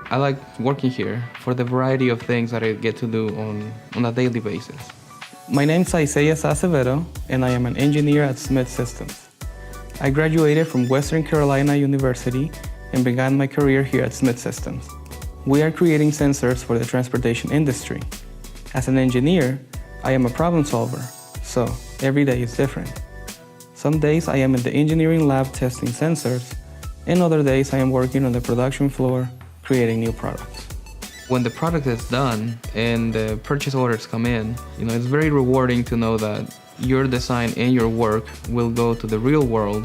I like working here for the variety of things that I get to do on a daily basis. My name's Isaias Acevedo, and I am an engineer at Smith Systems. I graduated from Western Carolina University and began my career here at Smith Systems. We are creating sensors for the transportation industry. As an engineer, I am a problem solver, so every day is different. Some days I am in the engineering lab testing sensors, and other days I am working on the production floor creating new products. When the product is done and the purchase orders come in, it's very rewarding to know that your design and your work will go to the real world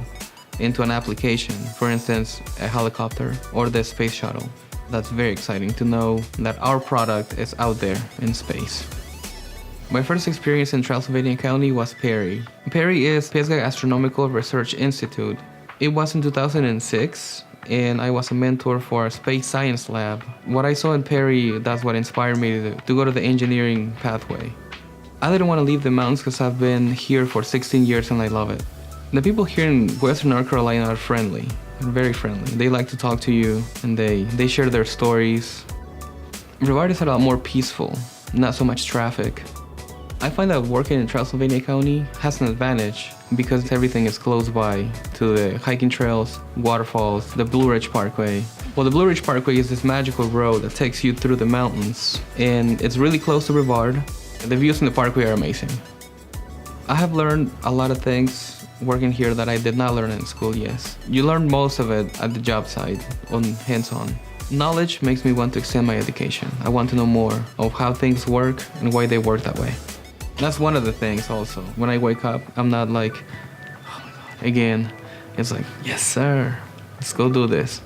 into an application, for instance, a helicopter or the space shuttle. That's very exciting to know that our product is out there in space. My first experience in Transylvania County was Perry. Perry is Pisgah Astronomical Research Institute. It was in 2006, and I was a mentor for a space science lab. What I saw in Perry, that's what inspired me to go to the engineering pathway. I didn't want to leave the mountains because I've been here for 16 years and I love it. The people here in Western North Carolina are friendly, very friendly. They like to talk to you and they share their stories. Brevard is a lot more peaceful, not so much traffic. I find that working in Transylvania County has an advantage because everything is close by to the hiking trails, waterfalls, the Blue Ridge Parkway. Well, the Blue Ridge Parkway is this magical road that takes you through the mountains, and it's really close to Brevard. The views in the parkway are amazing. I have learned a lot of things working here that I did not learn in school, yes. You learn most of it at the job site, on hands-on. Knowledge makes me want to extend my education. I want to know more of how things work and why they work that way. That's one of the things also. When I wake up, I'm not like, oh my God, again. It's like, yes, sir, let's go do this.